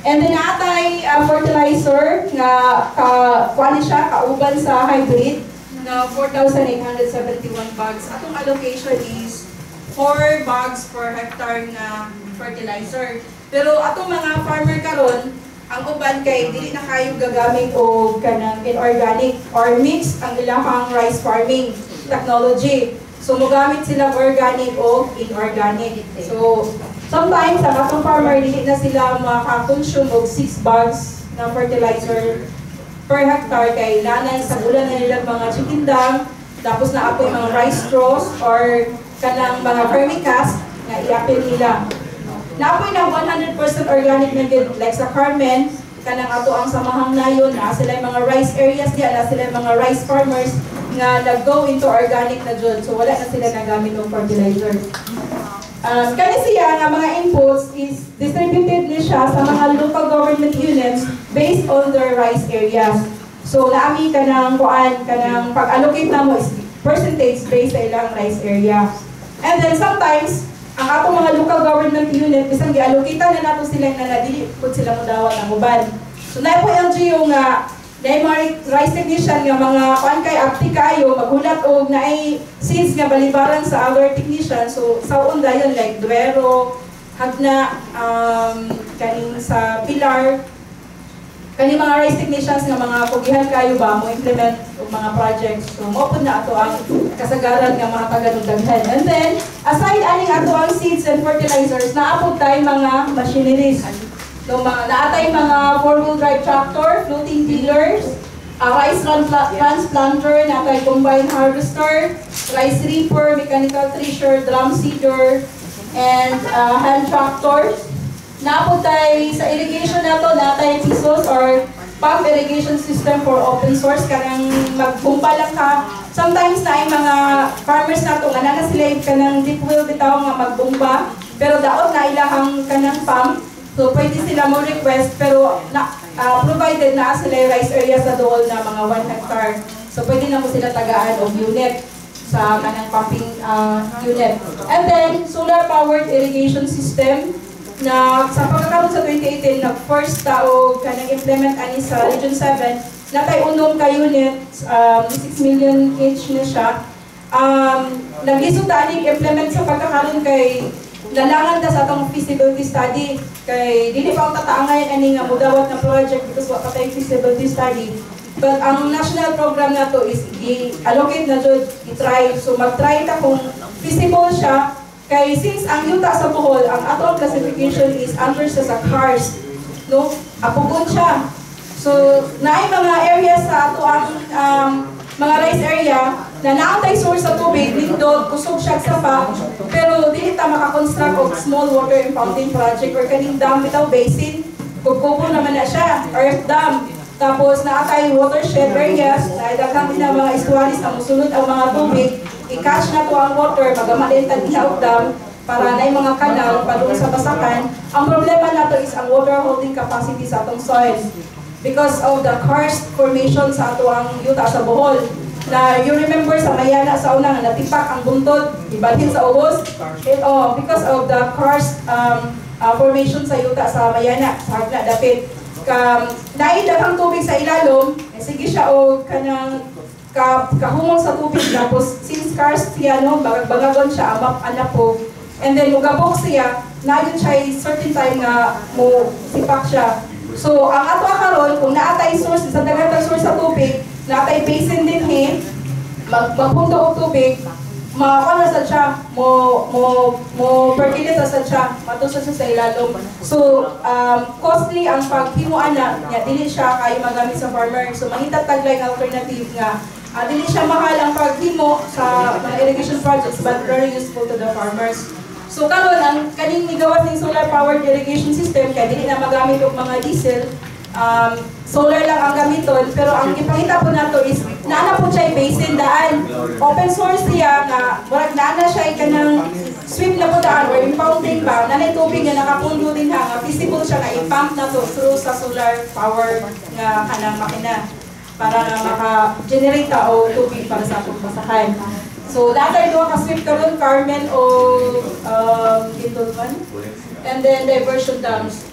And then atay fertilizer nga kuan siya kauban sa hybrid na 4,871 bags. Atong allocation is 4 bags per hectare na fertilizer. Pero atong mga farmer karon, ang uban kay dili na kayo gagamit og kanang inorganic or mixed ang ilahang rice farming technology. So mogamit sila organic o inorganic. So sometimes ang atong farmer dili na sila maka-consume og 6 bags na fertilizer per hectare kay nanay sa ulan na nila mga chicken dam, tapos na apoy mga rice straws or kanang mga vermicast nga iapil nila. Naapoy ng 100% organic na good, like sa Carmen, kanang ato ang samahang nayon, na sila yung mga rice areas diyan, na sila yung mga rice farmers nga nag-go into organic na dyan. So wala na sila nagamit ng fertilizer. Kani siya nga mga inputs is distributed ni siya sa mga local government units based on their rice areas. So naami kanang pag-allocate na mo is percentage based sa ilang rice area. And then sometimes ang atong mga local government unit, bisang gi-allocate na nato sila na nadili pud sila modawat ang uban. So na po LGU nga dahil mga rice technician nga mga kuan kay apti kayo maghulat og naay seeds nga balibaran sa other technician. So sa unda yon like Duero, Hagna, kaning sa Pilar, kani mga rice technicians nga mga pugihan kayo ba mo implement og mga projects. So mo pud na ato ang kasagaran nga mga taga-daghan. And then aside aning ato ang seeds and fertilizers, naapod tay mga machineries. So mga naatay mga four-wheel drive tractor, floating tillers, rice transplanter, naatay combine harvester, rice reaper, mechanical thresher, drum seeder, and hand tractors. Naapod tayo sa irrigation na to, natay pisos or pump irrigation system for open source, kanang magbumpa lang ka. Sometimes na ay mga farmers na to, nga na sila kanang deep well bitaw nga magbumpa, pero daot na ilahang kanang pump, so pwede sila mo request, pero provided na sila rice area sa dool na mga 1 hectare. So pwede na mo sila tagaan o unit sa kanang pumping unit. And then, solar powered irrigation system, na sa pagkakaroon sa 2018, nag-first tao ka nag-implement ani sa Region 7, natay unong ka unit, 6 million each na siya. Nag-lisod ta aning implement sa pagkakaroon kay nalangan ta sa atong feasibility study, kay dili pa ang tataangayan ani nga mudawat na project because wa pa tay feasibility study. But ang national program na to is i-allocate na jud, i-try. So mag-try ta kung feasible siya. Kay since ang yuta sa Bohol, ang atong classification is under sa karst, no? Apugon siya. So, naay mga areas sa ato ang mga rice area na naatay source sa tubig, nindot, kusog siya sa pa, pero dili ta makakonstruct og small water impounding project or kaning dam bitaw basin, kubo naman na siya, earth dam. Tapos naatay watershed areas, na daghang na mga estuaries na musulod ang mga tubig, i-catch na to ang water, magamalintad sa dam, para na yung mga kanal padung sa basakan. Ang problema nato is ang water holding capacity sa atong soil. Because of the karst formation sa ato ang yuta sa Bohol. Na you remember sa Mayana sa una nga natipak ang buntod, ibalhin sa ubos. Because of the karst formation sa yuta sa Mayana, sa Hagna dapit. Naidaghang tubig sa ilalom, sige siya o kanang kahumong sa tubig, tapos since karst siya, no, bagagon siya, anak po, and then mugabok siya, na yun siya certain time nga mo sipak siya. So ang ato karon kung naatay source sa daghang source sa tubig, naatay basin din magpunto og tubig, makakala sa siya, mo percolate sa siya, matusa siya sa ilalom. So costly ang paghimuan na dili siya kay magamit sa farmer. So mangita taglay nga alternative nga dili siya mahal ang paghimo sa mga irrigation projects, but very useful to the farmers. So karon ang kaning nigawas ning solar powered irrigation system kay dili na magamit og mga diesel, solar lang ang gamiton, pero ang ipangita po nato is naana po siya basin daan. Open source siya nga murag naana siya kanang sweep na po daan or impounding ba, nanay tubig nga nakapundo din nga feasible siya nga i-pump na to through sa solar power nga kanang makina para nga maka-generate o tubig para sa atong basahan. So, later doon ka-sweep karon Carmen o Gintulman. And then diversion dams.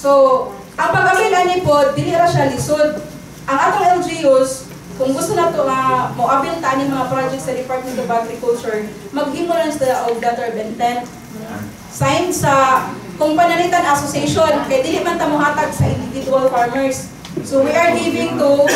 So, ang pag-amin ani po, dili ra siya lisod. Ang atong LGUs, kung gusto na to nga mo-abil ta ni mga projects sa Department of Agriculture, maghimo na sila og letter of intent. Sign sa kung panalitan association, kay dili man ta mohatag sa individual farmers. So we are giving to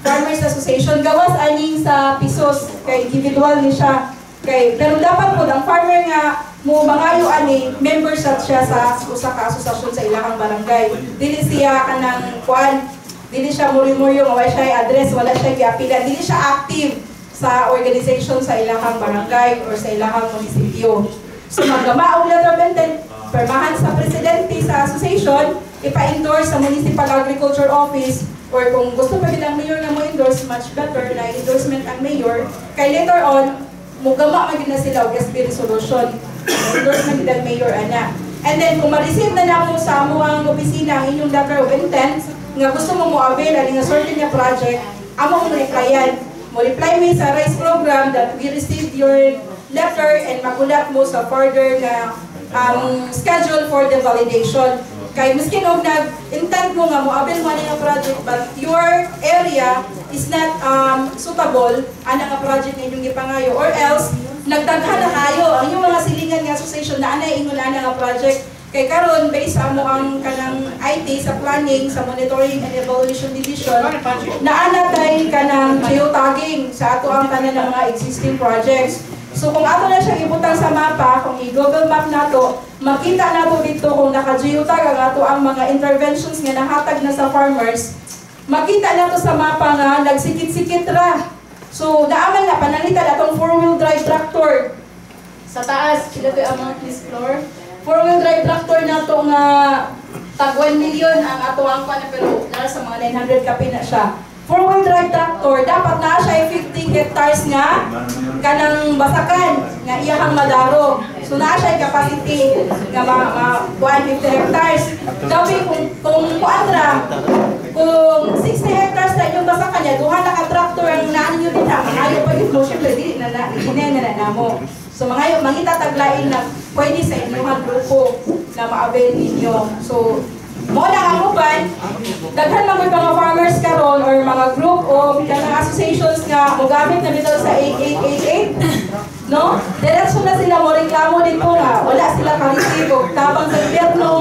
Farmers Association, gawas aning sa pisos, kay individual ni siya. Pero dapat po, ang farmer nga mo mangayo ani, member siya sa usa ka asosasyon sa ilahang barangay. Dili siya kanang kuan, dili siya muri-muryo, wala siya address, wala siya giapila, dili siya active sa organization sa ilahang barangay or sa ilahang munisipyo. So maggama og letter of intent, permahan sa presidente sa association, ipa-endorse sa Municipal Agriculture Office, or kung gusto pa din ang mayor na mo endorse, much better na endorsement ang mayor, kay later on, mugama maging na sila og SB resolution, endorsement din ang mayor, ana. And then, kung ma-receive na namo sa amuang opisina ang inyong letter of intent, nga gusto mo mo-avail, aling nga certain nga project, amo mo replyan. Mo reply mo sa RICE program that we received your letter and magulat mo sa further na schedule for the validation. Kay miskin og nag-intent mo nga mo-avail mo nga project, but your area is not suitable ana nga project na inyong gipangayo, or else nagdaghan na kayo ang inyong mga silingan nga association na anay ingon ana nga project, Kay karon based sa mo ang kanang IT sa planning sa monitoring and evaluation division naanatay kanang geotagging sa ato ang tanan ng mga existing projects. So kung ato na siyang ibutang sa mapa, kung i-Google Map nato, makita nato dito kung naka-geotag ang ato ang mga interventions nga nahatag na sa farmers. Makita nato sa mapa nga nagsikit-sikit ra. So naaman na panalitan atong 4-wheel drive tractor sa taas. Sila to ang mga please floor. 4-wheel drive tractor na to nga tag 1 million ang ato ang pero nara sa mga 900 kapi na siya. 4-wheel drive tractor, dapat na siya 50 hectares nga kanang basakan nga iyahang madaro. So na siya capacity nga 150 hectares. Dabi kung kuadra, kung 60 hectares na yung basakan niya, duha na ka tractor ang naan niyo din ha, ayaw pa yung motion, pwede na mo. So mga mangita taglain na pwede sa inyong grupo na ma-avail ninyo. So, mo na ang uban, daghan mga farmers karon or mga group o kanang associations nga mogamit na bitaw sa 8888, no? Diretso na sila mo reklamo dito nga wala sila ka-receive og tabang sa gobyerno,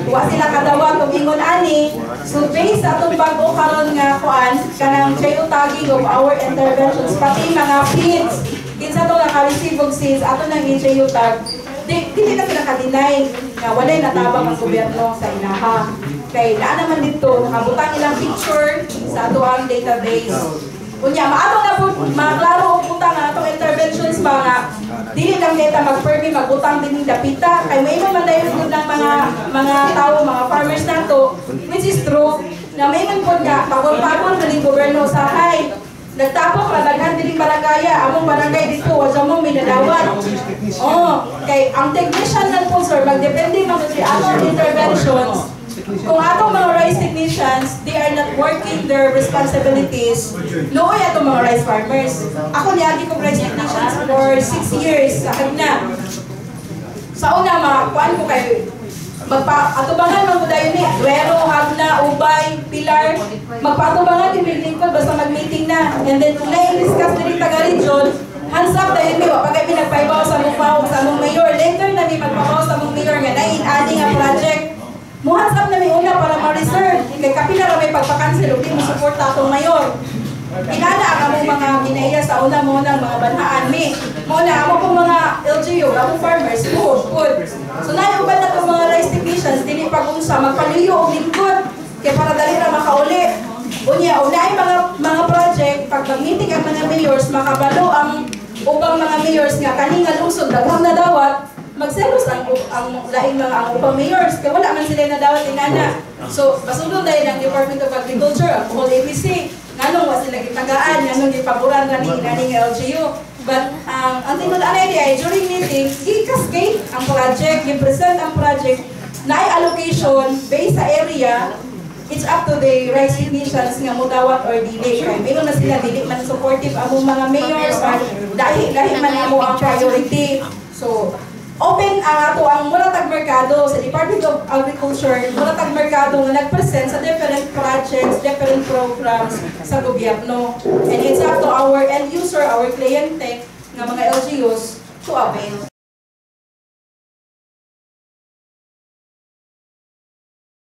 wa sila kadawat og ingon ani. So based sa atong bag-o karon nga kuan kanang geotagging of our interventions pati mga feeds kinsa to naka-receive og seeds ato nang i-geotag. Dili na sila ka-deny nga walay natabang ang gobyerno sa inaha. Kay naa naman dito nakabutang ilang picture sa ato ang database. Unya maato na po maklaro og butang ang atong interventions ba nga dili lang kita mag-permit magbutang din dapita kay may man dayon gud ng mga tao mga farmers nato which is true na may man pod nga pagol-pagol galing gobyerno sa hay. Nagtapok madaghan dining barangaya, among barangay dito, wasa mo minadawat. Kay ang technician ng sponsor, magdepende mga si atong interventions. Kung atong mga rice technicians, they are not working their responsibilities, looy atong mga rice farmers. Ako niyagi kong rice technicians for 6 years, sa na. Sa una, kuan ko kayo, magpa-atubangan mo dayon ni Duero, Hagna, Ubay, Pilar. Magpa-atubangan din lingkod basta mag-meeting na. And then kung na-discuss din taga-region, hands up dayon mi wa pagay pinagpaibaw sa mukha sa among mayor. Later na mi magpabaw sa among mayor nga nain-ani nga project. Mo hands up na mi una para ma-reserve. Kay kapila ra may pagpa-cancel ug di mo suporta atong mayor. Inana ang among mga ginaiya sa una mo ng mga banhaan mi. Mo na amo pong mga LGU, among farmers, food. So naiuban na itong mga rice technicians, dili pag-unsa, magpaluyo o lingkod, kaya para dali na makauli. Unya, unay mga project, pag mag-meeting ang mga mayors, makabalo ang ubang mga mayors nga kaninga lungsod, daghang na dawat, magselos ang laing mga ang upang mayors, kaya wala man sila nadawat inana. So, basundon dahil ng Department of Agriculture, ang Bohol ABC, nganong was sila gitagaan, nganong ipaguran na ni LGU. But ang tinulaan ay during meeting, i-cascade ang project, i-present ang project, na-allocation based sa area, it's up to the rice technicians nga mudawat or dili. Kaya mayroon na sila, dili man supportive among mga mayors, or dahil man amo ang priority. So, open ang ato ang muratag merkado sa Department of Agriculture, muratag merkado nga nag-present sa different projects, different programs sa gobyerno. And it's up to our end user, our cliente, nga mga LGUs to avail.